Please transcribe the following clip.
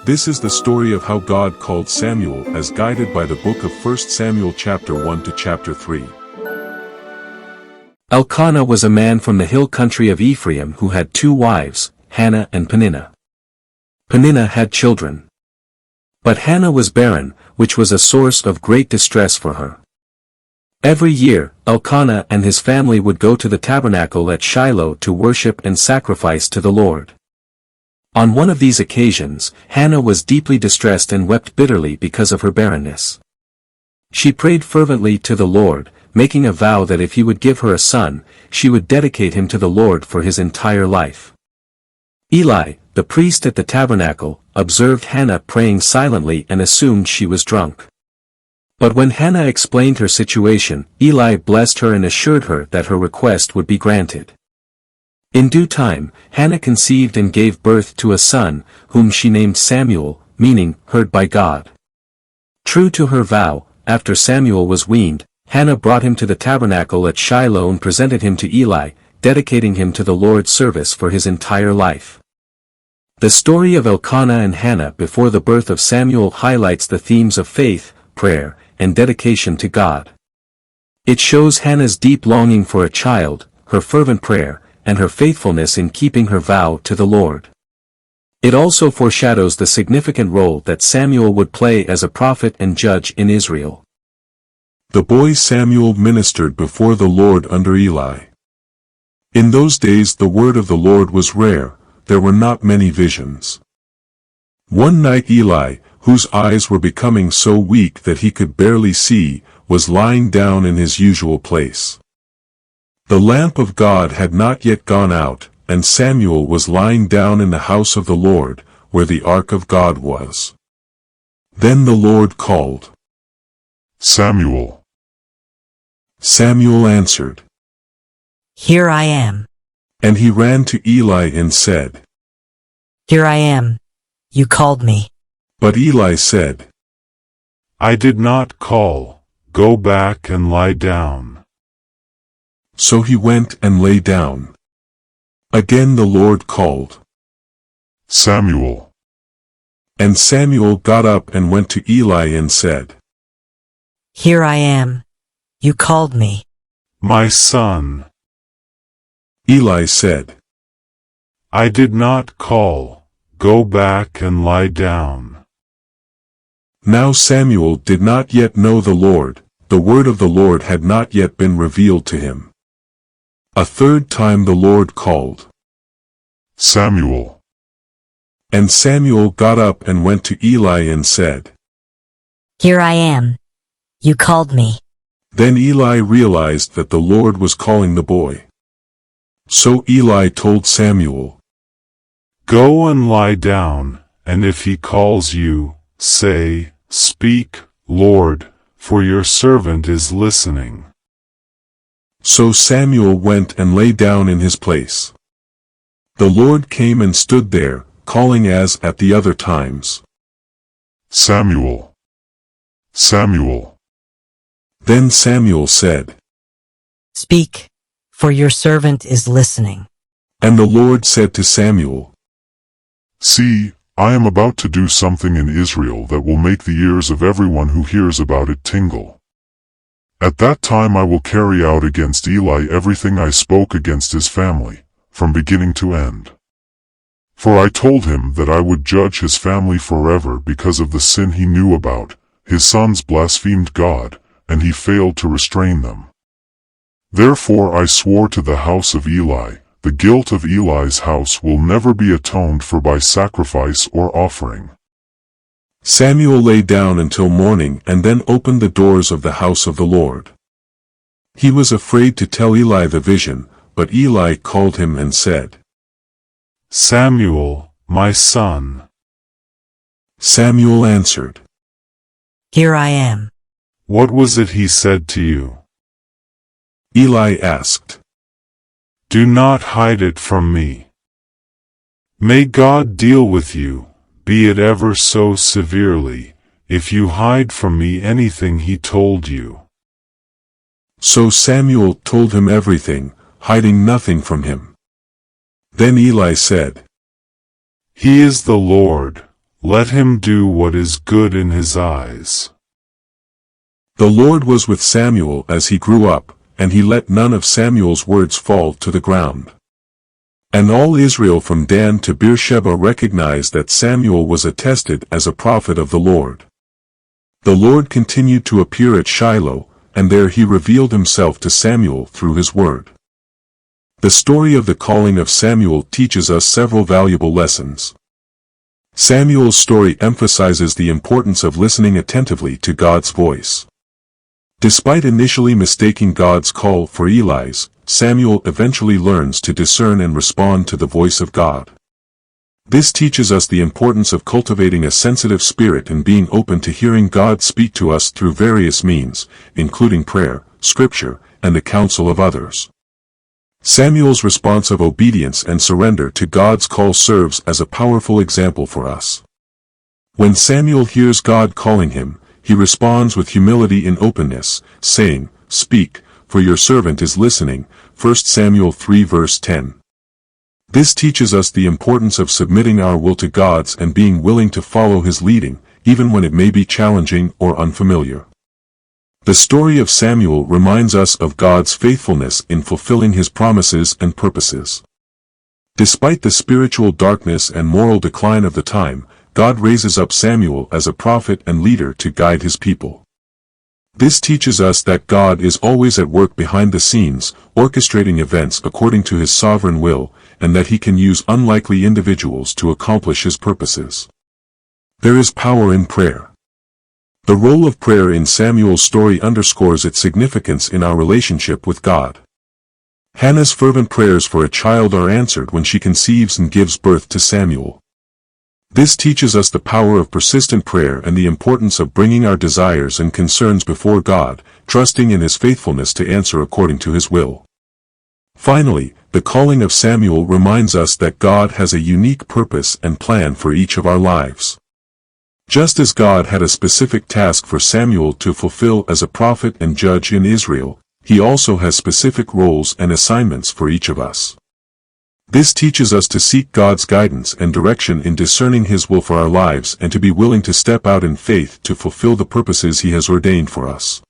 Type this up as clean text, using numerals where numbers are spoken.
This is the story of how God called Samuel as guided by the book of 1 Samuel chapter 1 to chapter 3. Elkanah was a man from the hill country of Ephraim who had 2 wives, Hannah and Peninnah. Peninnah had children. But Hannah was barren, which was a source of great distress for her. Every year, Elkanah and his family would go to the tabernacle at Shiloh to worship and sacrifice to the Lord. On one of these occasions, Hannah was deeply distressed and wept bitterly because of her barrenness. She prayed fervently to the Lord, making a vow that if he would give her a son, she would dedicate him to the Lord for his entire life. Eli, the priest at the tabernacle, observed Hannah praying silently and assumed she was drunk. But when Hannah explained her situation, Eli blessed her and assured her that her request would be granted. In due time, Hannah conceived and gave birth to a son, whom she named Samuel, meaning, heard by God. True to her vow, after Samuel was weaned, Hannah brought him to the tabernacle at Shiloh and presented him to Eli, dedicating him to the Lord's service for his entire life. The story of Elkanah and Hannah before the birth of Samuel highlights the themes of faith, prayer, and dedication to God. It shows Hannah's deep longing for a child, her fervent prayer, and her faithfulness in keeping her vow to the Lord. It also foreshadows the significant role that Samuel would play as a prophet and judge in Israel. The boy Samuel ministered before the Lord under Eli. In those days the word of the Lord was rare, there were not many visions. One night Eli, whose eyes were becoming so weak that he could barely see, was lying down in his usual place. The lamp of God had not yet gone out, and Samuel was lying down in the house of the Lord, where the ark of God was. Then the Lord called, Samuel. Samuel answered, Here I am. And he ran to Eli and said, Here I am. You called me. But Eli said, I did not call. Go back and lie down. So he went and lay down. Again the Lord called, Samuel. And Samuel got up and went to Eli and said, Here I am. You called me. My son. Eli said, I did not call. Go back and lie down. Now Samuel did not yet know the Lord, the word of the Lord had not yet been revealed to him. A third time the Lord called, Samuel. And Samuel got up and went to Eli and said, Here I am. You called me. Then Eli realized that the Lord was calling the boy. So Eli told Samuel, Go and lie down, and if he calls you, say, Speak, Lord, for your servant is listening. So Samuel went and lay down in his place. The Lord came and stood there, calling as at the other times, Samuel. Samuel. Then Samuel said, Speak, for your servant is listening. And the Lord said to Samuel, See, I am about to do something in Israel that will make the ears of everyone who hears about it tingle. At that time I will carry out against Eli everything I spoke against his family, from beginning to end. For I told him that I would judge his family forever because of the sin he knew about. His sons blasphemed God, and he failed to restrain them. Therefore I swore to the house of Eli, the guilt of Eli's house will never be atoned for by sacrifice or offering. Samuel lay down until morning and then opened the doors of the house of the Lord. He was afraid to tell Eli the vision, but Eli called him and said, Samuel, my son. Samuel answered, Here I am. What was it he said to you? Eli asked, Do not hide it from me. May God deal with you, be it ever so severely, if you hide from me anything he told you. So Samuel told him everything, hiding nothing from him. Then Eli said, He is the Lord, Let him do what is good in his eyes. The Lord was with Samuel as he grew up, and he let none of Samuel's words fall to the ground. And all Israel from Dan to Beersheba recognized that Samuel was attested as a prophet of the Lord. The Lord continued to appear at Shiloh, and there he revealed himself to Samuel through his word. The story of the calling of Samuel teaches us several valuable lessons. Samuel's story emphasizes the importance of listening attentively to God's voice. Despite initially mistaking God's call for Eli's, Samuel eventually learns to discern and respond to the voice of God. This teaches us the importance of cultivating a sensitive spirit and being open to hearing God speak to us through various means, including prayer, scripture, and the counsel of others. Samuel's response of obedience and surrender to God's call serves as a powerful example for us. When Samuel hears God calling him, he responds with humility and openness, saying, "Speak, for your servant is listening." 1 Samuel 3 verse 10. This teaches us the importance of submitting our will to God's and being willing to follow his leading, even when it may be challenging or unfamiliar. The story of Samuel reminds us of God's faithfulness in fulfilling his promises and purposes. Despite the spiritual darkness and moral decline of the time, God raises up Samuel as a prophet and leader to guide his people. This teaches us that God is always at work behind the scenes, orchestrating events according to his sovereign will, and that he can use unlikely individuals to accomplish his purposes. There is power in prayer. The role of prayer in Samuel's story underscores its significance in our relationship with God. Hannah's fervent prayers for a child are answered when she conceives and gives birth to Samuel. This teaches us the power of persistent prayer and the importance of bringing our desires and concerns before God, trusting in his faithfulness to answer according to his will. Finally, the calling of Samuel reminds us that God has a unique purpose and plan for each of our lives. Just as God had a specific task for Samuel to fulfill as a prophet and judge in Israel, he also has specific roles and assignments for each of us. This teaches us to seek God's guidance and direction in discerning his will for our lives and to be willing to step out in faith to fulfill the purposes he has ordained for us.